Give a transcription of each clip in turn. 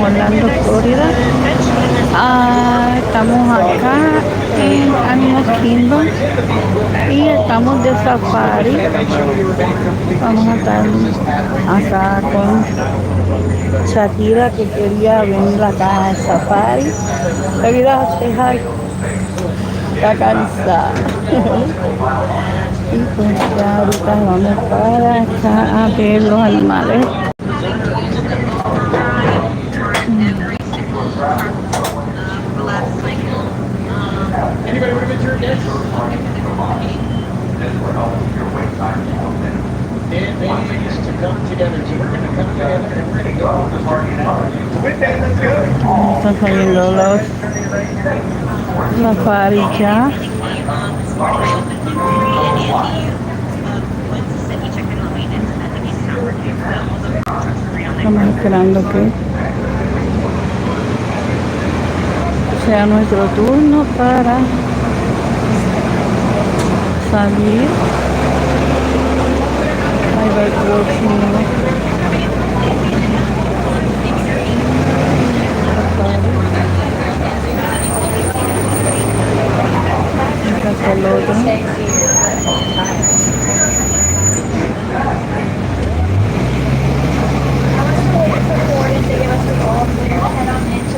Orlando, Florida. Estamos acá en Animal Kingdom y estamos de safari. Vamos a estar acá con Shakira, que quería venir acá al safari. Shakira, say hi. Está cansada. Y pues ya ahorita vamos para acá a ver los animales. Anybody would have been turned this? And they used to come together, so we're going to come together and we're going to go. With that, let's go. Están saliendo los safari ya. Estamos esperando que sea nuestro turno para salir. Ahí va el próximo. Acá está el otro.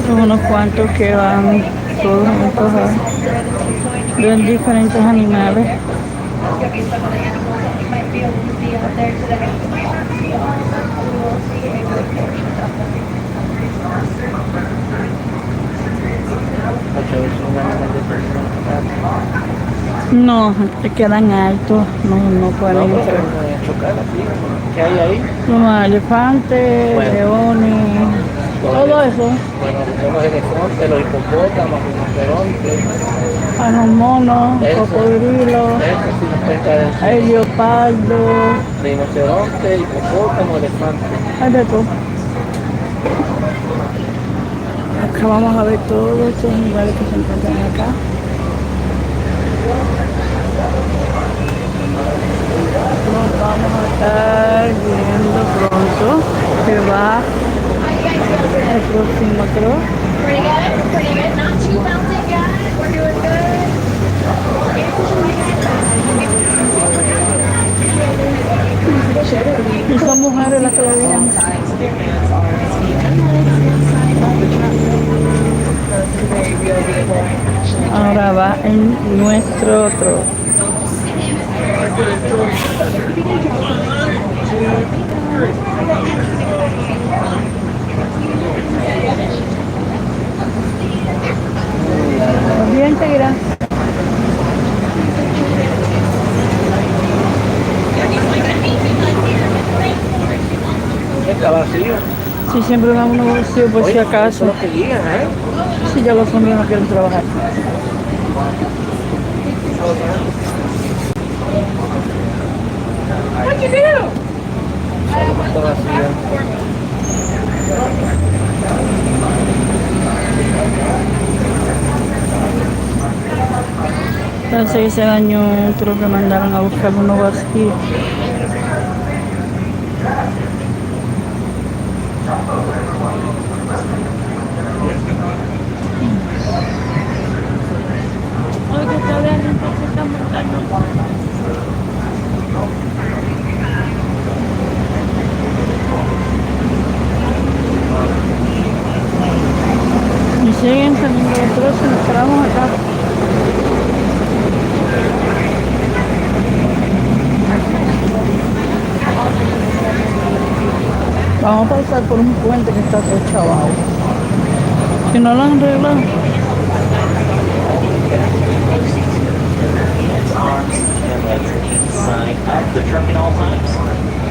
Son unos cuantos que van todos juntos a ver diferentes animales. No, te quedan altos, no pueden entrar. ¿Qué hay ahí? Unos elefantes, leones, todo eso. Bueno, los elefantes, los hipopótamos, rinocerontes. A los monos, cocodrilos, hay leopardo, Rinoceronte, hipopótamo, elefante. hay de todo. Acá vamos a ver todos estos animales que se encuentran acá. Nos vamos a estar viendo pronto que va el próximo creo. Pretty good, not too melted yet. We're doing good. Y son mujeres las que lo vean. Ahora va en nuestro otro. Bien, Shakira. Está vacío. Si siempre damos un negocio por si acaso. Lo que digan, ¿eh? Si ya los hombres no quieren trabajar. What'd you do? Está vacío. Hace ese año creo que mandaron a buscar unos vacíos. Ay, que está bien, entonces está montando. Y siguen saliendo otros y nos quedamos acá. Vamos a pasar por un puente que está todo chavado. Si no lo han arreglado. Sign up the truck at all times.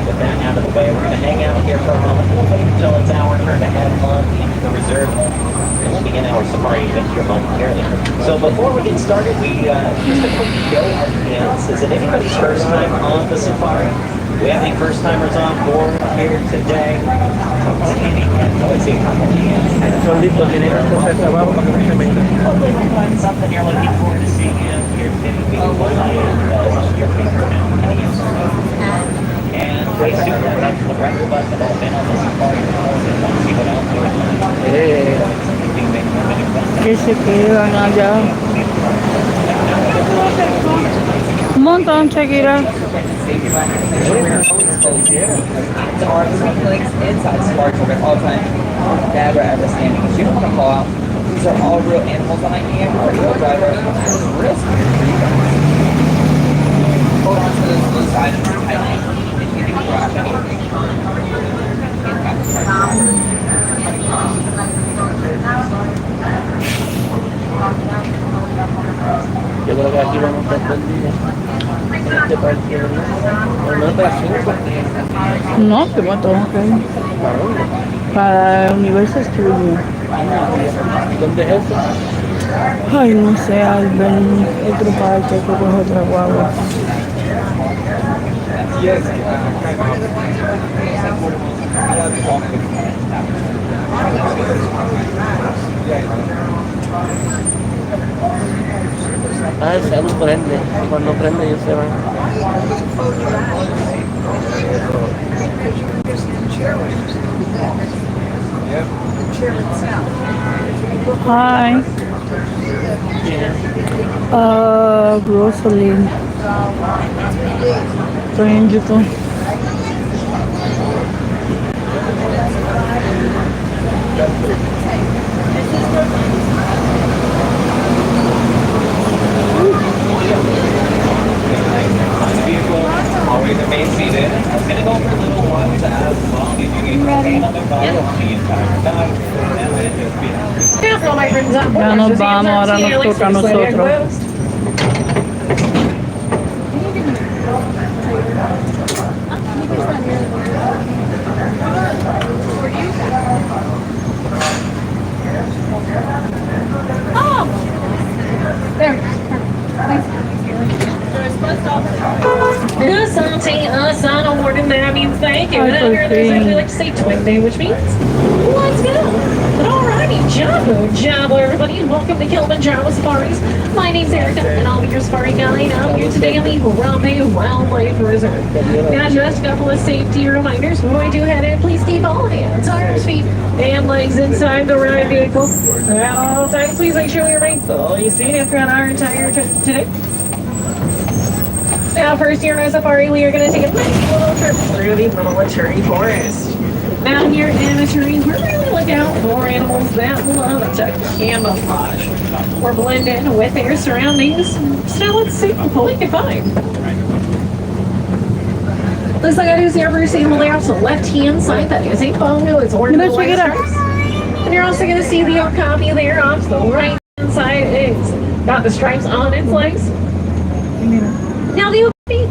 With that out of the way, we're going to hang out here for a moment. We'll wait until it's our turn to head on into the reserve. And we'll begin our safari adventure momentarily. So before we get started, just a quick show of hands. Is it anybody's first time on the safari? Do we have any first timers on board here today? Let's see a couple of hands. Solito tiene que hacer trabajo para que no se meta. Hopefully we'll find something you're looking forward to seeing here today. Your favorite and please do that. That's the record button. I've been on the safari. See what else que se quedan allá. Un montón, Shakira. So our lakes inside sparks over all the time. Never ever standing. You don't want to fall out. These are all real animals behind me. I'm a real driver. It's real scary for you guys. Hold on to the side of the tightly. If you do crash Yo creo que aquí vamos a estar todo el día. En este parque. O no para 5. No, que me tengo que ir. ¿Para dónde? Para Universal Studios. ¿Dónde es eso? Ay, no sé, al ver otro parque que coge otra guagua. Ah, esa luz prende. Y cuando prende ellos se van. Hi. Grocery. Estoy en YouTube. Always remain seated. I'm going to go for a little one to ask mom if you need anything on the phone the entire time. And then just be Ya nos vamos, ahora nos toca a nosotros. Something son awarded that means thank you. I And then here there's see. actually like to say twin day, which means let's go. But alrighty, Jabo everybody, and welcome to Kilimanjaro Safaris. My name's Erica, and I'll be your safari guide out here today at the Harambe Wildlife Reserve. Now, just a couple of safety reminders before we do head in. Please keep all hands, arms, feet, and legs inside the ride vehicle. At all times, please make sure you remain fully seated throughout our entire trip today. Now, first here on our safari, we are going to take a nice little trip through the military forest. Now, here in the trees, we really look out for animals that love to camouflage or blend in with their surroundings. So let's see what we can find. Looks like I do see our first animal there off the left-hand side. That is a bongo. It's orange Let's and white check it out. stripes. And you're also going to see the okapi there off the right-hand side. It's got the stripes on its legs. Now the okapi,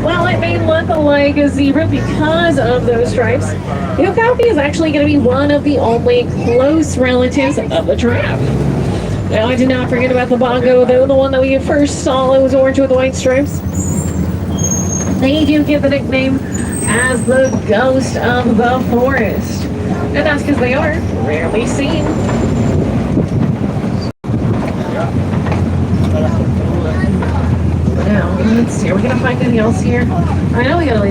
well, it may look like a zebra because of those stripes. The okapi is actually going to be one of the only close relatives of the giraffe. Now, I did not forget about the bongo, though. The one that we first saw, it was orange with white stripes. They do get the nickname as the ghost of the forest. And that's because they are rarely seen. Now, let's see. Are we going to find anything else here? I know we got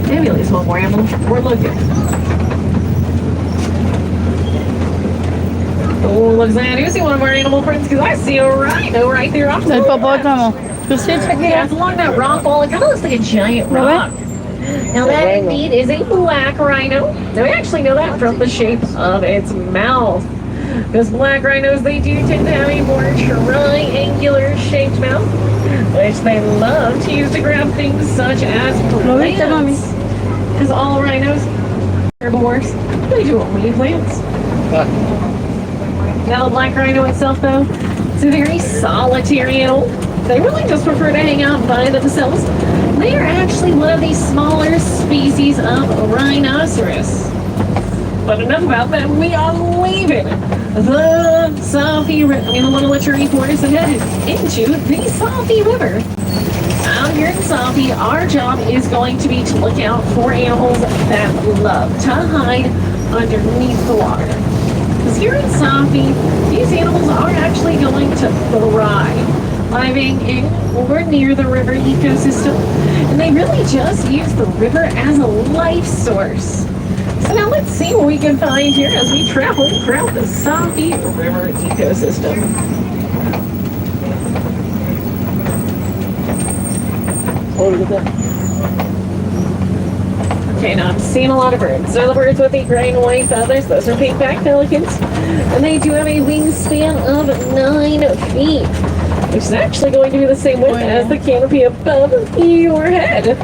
maybe at least one more animal. We're looking. Oh, looks like I do see one of our animal friends because I see a rhino right there off the El left. hipopótamo. You see, Yeah, Shakira? it's along that rock wall. It kind of looks like a giant Lo rock. Now that indeed is a black rhino. Now we actually know that from the shape of its mouth. Because black rhinos, they do tend to have a more triangular shaped mouth, which they love to use to grab things such as Lo viste, mami? plants. Because all rhinos, herbivores, they do only eat plants. Now the black rhino itself, though, it's a very solitary animal. They really just prefer to hang out by themselves. They are actually one of the smaller species of rhinoceros. But enough about them. We are leaving the the military forest and headed into the Safi River. Out here in Safi, our job is going to be to look out for animals that love to hide underneath the water. Because here in Safi, these animals are actually going to thrive, living in or near the river ecosystem. And they really just use the river as a life source. So now let's see what we can find here as we travel throughout the Sabi River ecosystem. Oh, look at that. Okay, now I'm seeing a lot of birds. So the birds with the gray and white feathers, those are pink-backed pelicans. And they do have a wingspan of 9 feet, which is actually going to be the same width as the canopy above your head.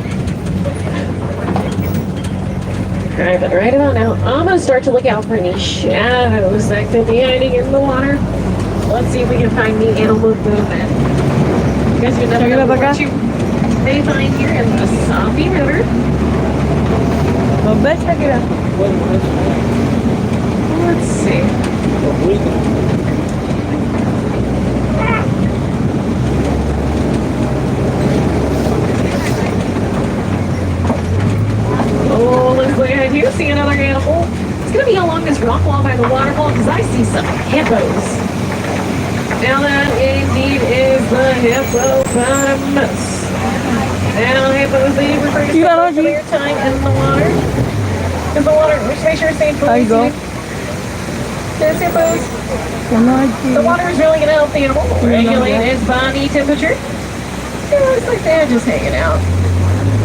Alright, but right about now, I'm going to start to look out for any shadows that could be hiding in the water. Let's see if we can find the animal movement. You guys can never know what you may find here in the Sabi River. Well, bet Shakira. Let's see. Oh, looks like I do see another animal. It's going to be along this rock wall by the waterfall because I see some hippos. Now that indeed is the hippopotamus. Now hippos, they refer to their time in the water. Because the water, just make sure it's safe for There you go. There's hippos. The water is really going to help the animal regulate its body temperature. It looks like they're just hanging out.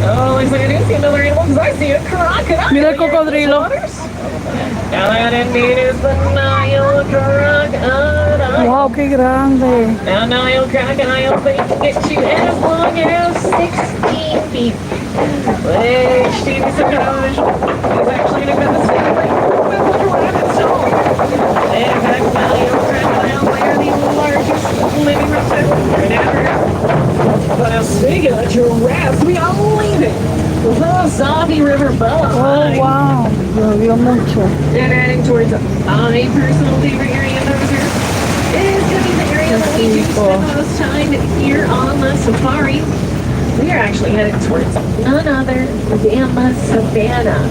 Oh, looks like I do see another animal because I see a crocodile. Mira el cocodrilo. Now that indeed is the Nile crocodile. Wow, qué grande. Now Nile crocodiles, they can get you as long as 16 feet. Which TV television is actually going to be the same way with the rabbits tall. In fact, Nile crocodiles, they are the largest living reptile in Africa. But speaking of giraffes, we are leaving the Sabi River behind. Oh, wow. Llovió mucho. And heading towards my personal favorite area of the reserve is going to be the area that we do spend the most time here on the safari. We are actually headed towards none other than the savannah.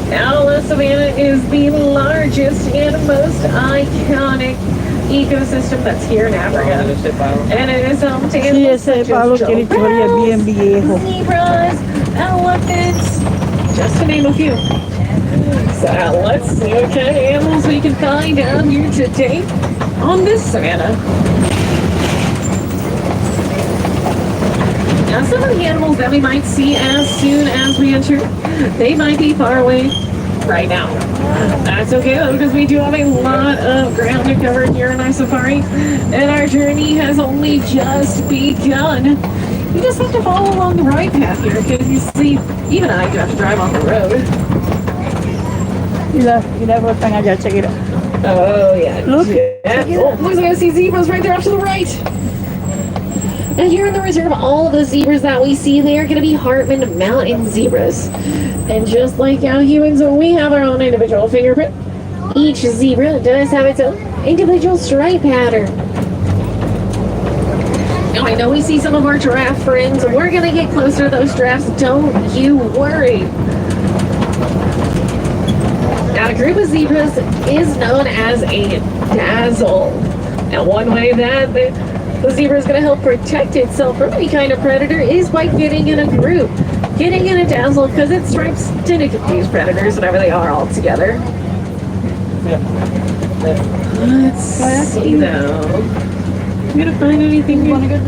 Now, the savannah is the largest and most iconic ecosystem that's here in Africa. And it is home to Sí, animals ese such palo as tiene historia bien viejo. zebras, elephants, just to name a few. So let's see what kind of animals we can find out here today on this savannah. Now some of the animals that we might see as soon as we enter, they might be far away right now. That's okay though, because we do have a lot of ground to cover here in our safari, and our journey has only just begun. You just have to follow along the right path here, because you see, even I do have to drive on the road. Y las están allá, Shakira. Oh yeah. Look. Oh, looks like I see zebras right there off to the right. And here in the reserve, all of the zebras that we see, they are going to be Hartman Mountain zebras. And just like how humans, we have our own individual fingerprint. Each zebra does have its own individual stripe pattern. Now I know we see some of our giraffe friends. We're going to get closer to those giraffes. Don't you worry. Now a group of zebras is known as a dazzle. Now one way that the zebra is going to help protect itself from any kind of predator is by getting in a group. Getting in a dazzle, because its stripes tend to confuse predators whenever they are all together. Let's see though. I'm going to find anything good.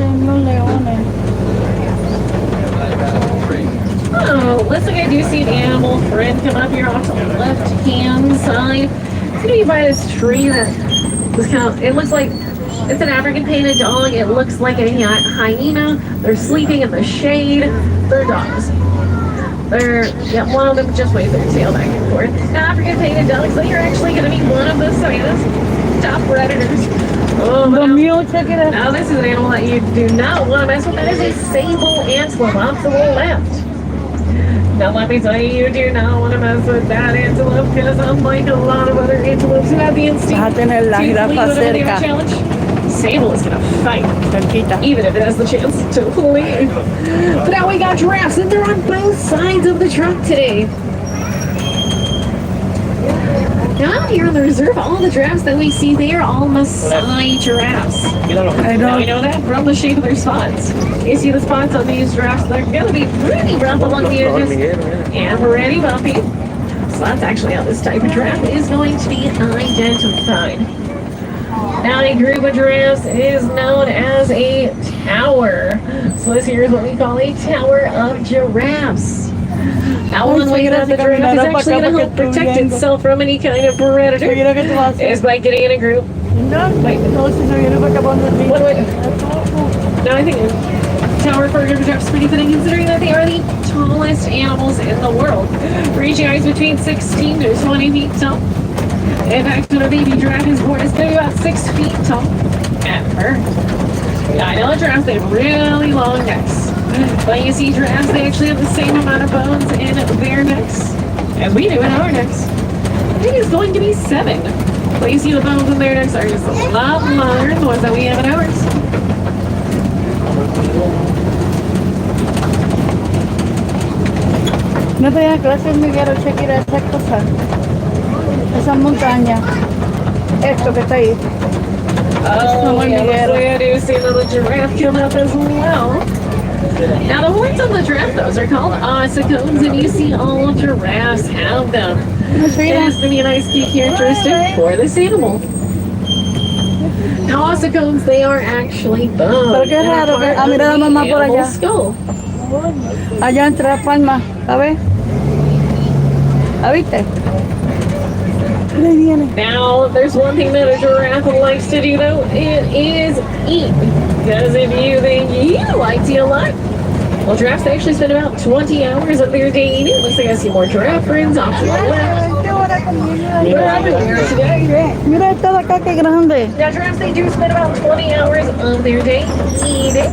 Oh, looks like I do see an animal friend come up here off to the left-hand side. It's going to be by this tree that was kind of, it looks like it's an African painted dog. It looks like a hyena. They're sleeping in the shade. They're dogs. One of them just waves their tail back and forth. African painted dogs, they are actually going to be one of the savannah's top predators. Oh, now this is an animal that you do not want to mess with. That is a sable antelope off the left. Now let me tell you, you do not want to mess with that antelope, because unlike a lot of other antelopes who have the instinct Vas a tener la to flee jirafa whenever they have a cerca. challenge, Sable is going to fight, Cerquita. even if it has the chance to flee. But now we got giraffes, and they're on both sides of the truck today. Now out here on the reserve, all the giraffes that we see, they are all Maasai giraffes. I Now we know. know that from the shape of their spots. You see the spots on these giraffes, they're going to be pretty rough along the edges and pretty bumpy. So So that's actually how this type of giraffe is going to be identified. Now, a group of giraffes is known as a tower. So this here is what we call a tower of giraffes. Now, one way that the giraffe is actually going to help protect itself from any kind of predator is by getting in a group. Wait. One way. No, I think a tower for a group of giraffes is pretty fitting, considering that they are the tallest animals in the world, reaching heights between 16 to 20 feet tall. In fact, when a baby giraffe is born, it's going to be about 6 feet tall at birth. Now, I know giraffes, they have really long necks. But you see, giraffes, they actually have the same amount of bones in their necks as we do in our necks. It is going to be 7. But you see, the bones in their necks are just a lot longer than the ones that we have in ours. No te das clases, Miguel, Shakira, esas cosas. Esas montañas. Esto que está ahí. Oh, yeah, looks like I do see another giraffe come up as well. Now, the horns on the giraffe, those are called ossicones, and you see all giraffes have them. It has to be a nice key characteristic for this animal. Now, ossicones, they are actually bones. Pero qué raro que... Ah, mira la mamá por allá. Skull. Allá entre las palmas, ¿sabes? ¿La viste? Ahí viene. Now, there's one thing that a giraffe likes to do, though. It is eat. Because if you think you like to eat a lot, well, giraffes they actually spend about 20 hours of their day eating. Looks like I see more giraffe friends off to the left. We're everywhere today. Mira esta de acá que grande. Now, giraffes they do spend about 20 hours of their day eating.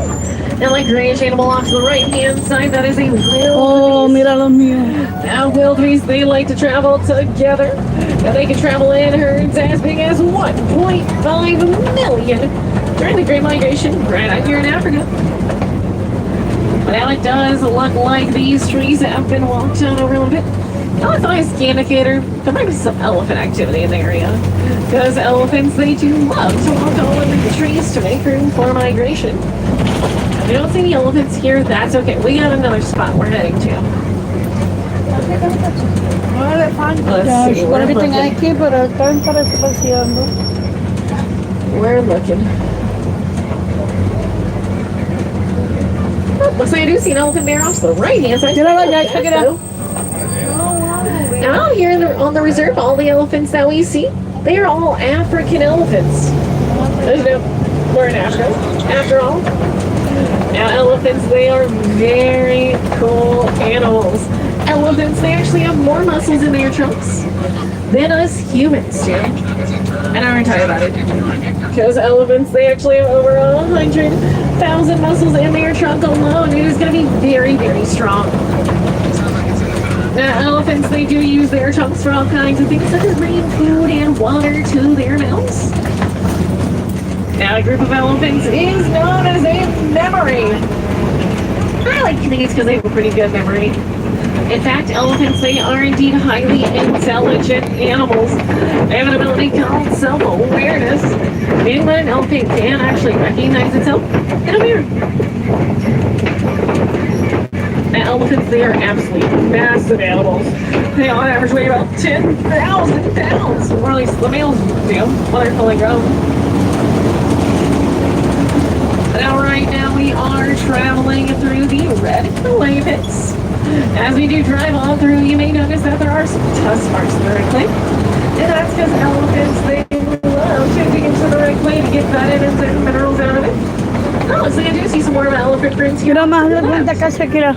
Now, like grayish animal off to the right-hand side, that is a wildebeest. Oh, mira los míos. Now, wildebeest, they like to travel together. Now, they can travel in herds as big as 1.5 million during the Great Migration right out here in Africa. But now it does look like these trees have been walked on over a little bit. Now, if I scan indicator, there might be some elephant activity in the area. Because elephants, they do love to walk all over the trees to make room for migration. If you don't see any elephants here, that's okay. We got another spot we're heading to. Let's see, we're Everything looking. aquí, pero están paseando. We're looking. Oh, looks like I do see an elephant bear off to the right-hand side. Mira allá, check it out. Now out here on the reserve, all the elephants that we see, they are all African elephants. As you know, we're in Africa, after all. Now, elephants, they are very cool animals. Elephants, they actually have more muscles in their trunks than us humans do. And I already talked about it. Because elephants, they actually have over 100,000 muscles in their trunk alone. It is going to be very, very strong. Now, elephants, they do use their trunks for all kinds of things, such as bringing food and water to their mouths. Now, a group of elephants is known as a memory. I like to think it's because they have a pretty good memory. In fact, elephants, they are indeed highly intelligent animals. They have an ability called self-awareness, meaning that an elephant can actually recognize itself in a mirror. Now, elephants, they are absolutely massive animals. They on average weigh about 10,000 pounds, or at least the males do when they're fully grown. Now, right now, we are traveling through the red clay pits. As we do drive on through, you may notice that there are some tusk marks in the red clay. And that's because elephants, they love to dig into the red clay to get vitamins and minerals out of it. Oh, looks like I do see some more of elephant prints here. Mira más de cuenta acá, Shakira.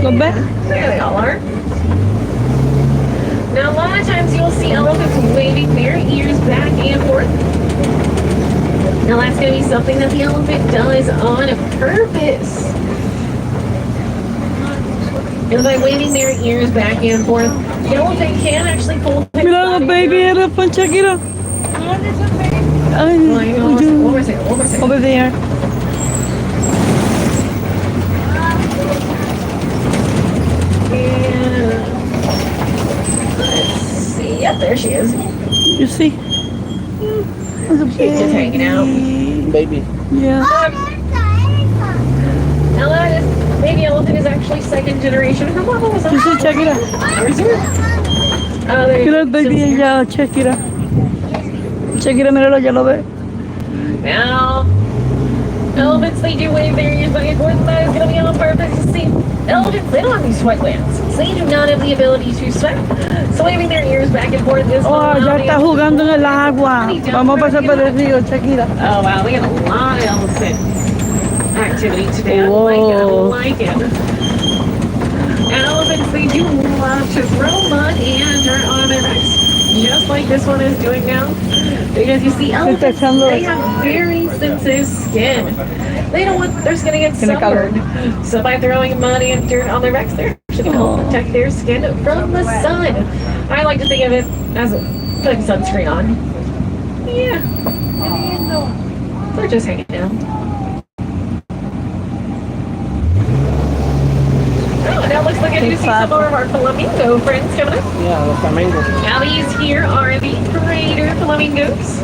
¿Los ves? There they all are. Now, a lot of times you'll see elephants waving their ears back and forth. Now, that's going to be something that the elephant does on purpose. And by waving their ears back and forth, the elephant can actually pull its Mira los body baby around. elephant, Shakira. I know, Ay, one more second, one more second. over there. And let's see. Yep, there she is. You see? She's just hanging out. Baby. Yeah. Now that is baby elephant is actually second generation. Her mama was Sí, sí, Shakira. reserve. There Mira el baby allá, Shakira. Shakira, míralo, ya lo ve. Now, elephants, they do wave their ears back and forth, and that is going to be on purpose. See, elephants, they don't have these sweat glands. So they do not have the ability to sweat. So waving their ears back and forth is Oh, ya está jugando en el agua. Vamos a pasar por el río, Shakira. Oh, wow, we got a lot of elephant activity today. I Whoa. like it. Elephants, they do love to throw mud and dirt on their backs, just like this one is doing now. Because you see, elephants, they have very sensitive skin. They don't want their skin to get sunburned. So by throwing mud and dirt on their backs, they're actually going to help protect their skin from the sun. I like to think of it as putting sunscreen on. Yeah. They're just hanging out. Oh, now it looks like I do see some more of our flamingo friends coming up. Yeah, los flamingos. Now these here are the greater flamingos.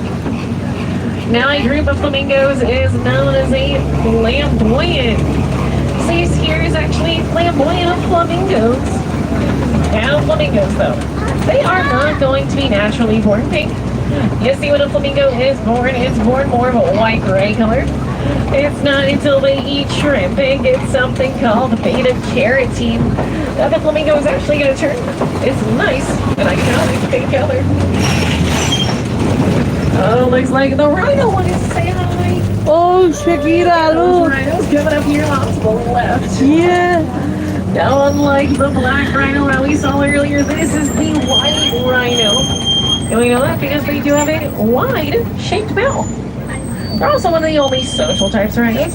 Now a group of flamingos is known as a flamboyant. This here is actually flamboyant flamingos. Now flamingos though, they are not going to be naturally born pink. You see when a flamingo is born, it's born more of a white-gray color. It's not until they eat shrimp and get something called beta carotene that the flamingo is actually going to turn. It's nice and iconic pink color. Oh, looks like the rhino one is saying hi. Oh, Shakira, Those look. rhinos coming up here off to the left. Yeah. Now, unlike the black rhino that we saw earlier, this is the white rhino. And we know that because they do have a wide-shaped mouth. They're also one of the only social types of rhinos.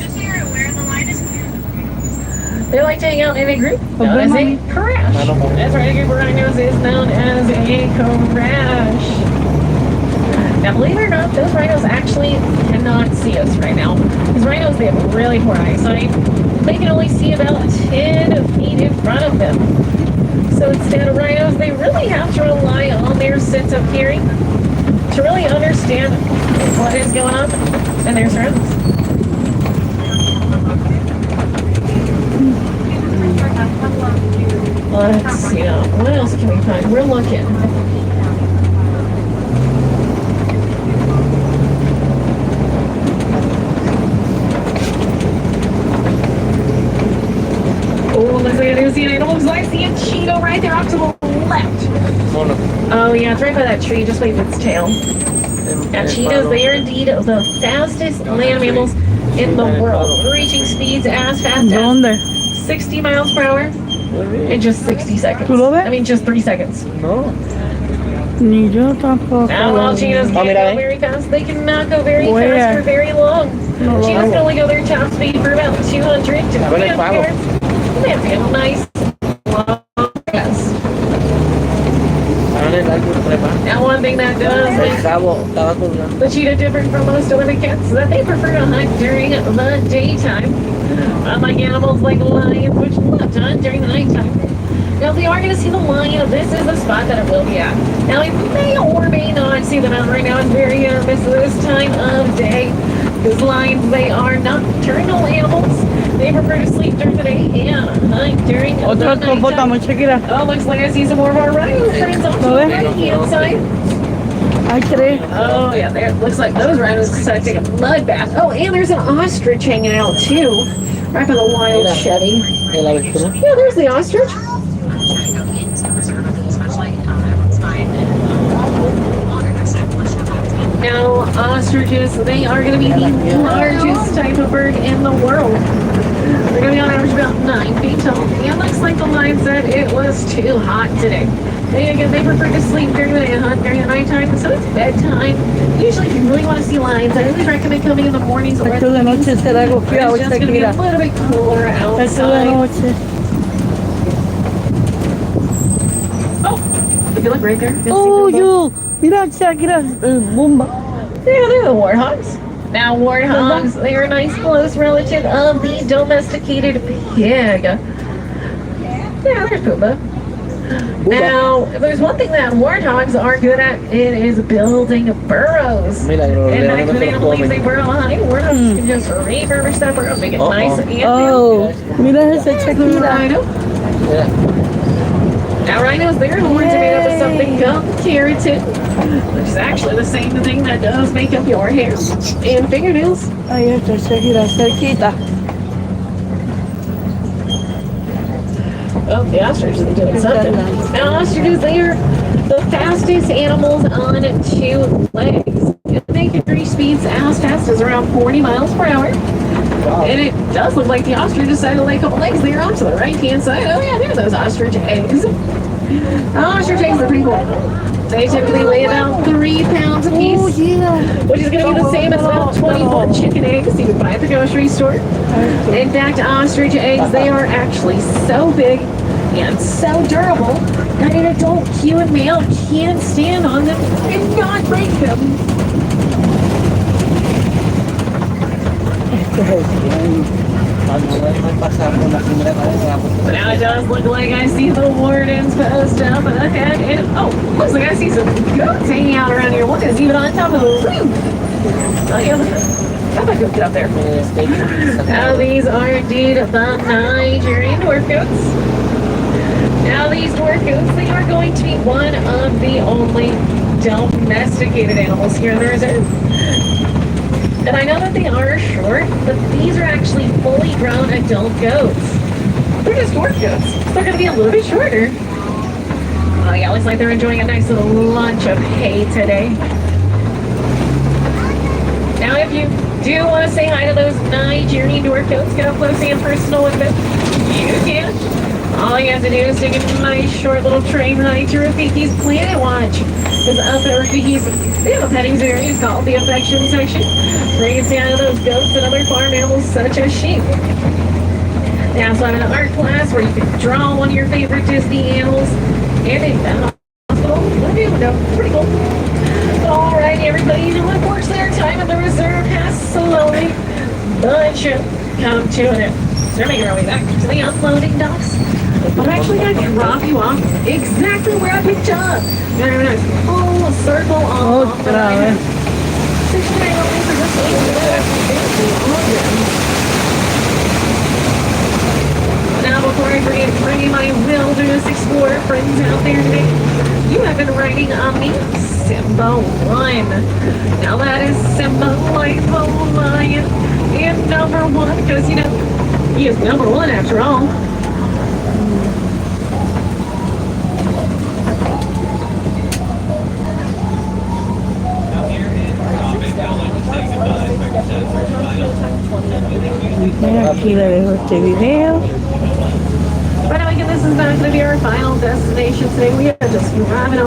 They like to hang out in a group known as a crash. That's right, a group of rhinos is known as a crash. Now, believe it or not, those rhinos actually cannot see us right now. Because rhinos, they have really poor eyesight. They can only see about 10 feet in front of them. So instead of rhinos, they really have to rely on their sense of hearing to really understand what is going on in their surroundings. Let's see now. What else can we find? We're looking. Oh, looks like I do see an animal. Looks like I see a cheetah right there off to the left. Oh yeah, it's right by that tree. Just wave its tail. Now cheetahs, they are indeed the fastest land mammals in the world, reaching speeds as fast as 60 miles per hour in just 60 seconds. I mean, just 3 seconds. No. Ni yo tampoco. Now, while cheetahs can go very fast, they cannot go very fast for very long. Cheetahs can only go their top speed for about 200 to 300 yards. They have to get a nice long pass. Now, one thing that does make the cheetah different from most other cats is that they prefer to hunt during the daytime, unlike animals like lions, which love to hunt during the nighttime. Now, if they are going to see the lion, this is the spot that it will be at. Now, we may or may not see them out right now. It's very hit or miss this time of day. Because lions, they are nocturnal animals. They prefer to sleep during the day and hunt during the nighttime. Oh, looks like I see some more of our rhino friends on the right-hand side. Oh, yeah, there. Looks like those rhinos decided to take a mud bath. Oh, and there's an ostrich hanging out, too. Right by the wild Chevy. Yeah, there's the ostrich. Now, ostriches, they are going to be the largest type of bird in the world. They're going to be on average about 9 feet tall. And looks like the lion said it was too hot today. They prefer to sleep during the day and hunt during the nighttime, so it's bedtime. Usually, if you really want to see lions, I always recommend coming in the mornings or the evenings. It's just going to be a little bit cooler outside. Oh, if you look right there, you'll see them. Mira, Shakira, bomba. Yeah, they're the warthogs. Now, warthogs, they are a nice close relative of the domesticated pig. Yeah, there's Pumbaa. Now, if there's one thing that warthogs are good at, it is building burrows. Milagro, And Leon, I ano couldn't to believe they comment? burrow honey. Warthogs can just refurbish that burrow, make it nice and Oh, mira esa Shakira. Rhino. Yeah. Now, rhinos, their horns are made up of something called keratin, which is actually the same thing that does make up your hair and fingernails. Ahí está Shakira, cerquita. Oh, the ostrich is doing something. Now, ostriches, they are the fastest animals on two legs. They can reach speeds as fast as around 40 miles per hour. And it does look like the ostrich decided to lay a couple eggs there off to the right-hand side. Oh, yeah, there's those ostrich eggs. Ostrich eggs are pretty cool. They typically weigh about 3 pounds a piece, Oh, yeah. which is going to be the same as about 24 chicken eggs you would buy at the grocery store. In fact, ostrich eggs, they are actually so big and so durable that an adult human male can't stand on them and not break them. But now it does look like I see the warden's post up ahead, and oh, looks like I see some goats hanging out around here. One is even on top of the roof. Oh yeah, look at that. How about go get up there? Now these are indeed the Nigerian dwarf goats. Now these dwarf goats, they are going to be one of the only domesticated animals here in the reserve. And I know that they are short, but these are actually fully grown adult goats. They're just dwarf goats. So they're going to be a little bit shorter. Oh yeah, looks like they're enjoying a nice little lunch of hay today. Now if you do want to say hi to those Nigerian dwarf goats, get up close and personal with them, you can. All you have to do is take a nice short little train ride to Rafiki's Planet Watch. Because up at Rafiki's, they have a petting zoo area called the Affection Section, where you can see how those goats and other farm animals such as sheep. They also have an art class where you can draw one of your favorite Disney animals, and a hospital. Pretty cool. Alright, everybody, unfortunately our time in the reserve has slowly but surely come to an end. So we're making our way back to the unloading docks. But I'm actually going to drop you off exactly where I picked you up. You're going to have a nice full circle on the Otra vez. Now, before I forget to bring you my wilderness explorer friends out there today, you have been riding on the Simba 1. Now that is Simba like the lion and number 1, because, you know, he is number 1 after all. Aquí le dejo este video. But again, this is not going to be our final destination today. We are just driving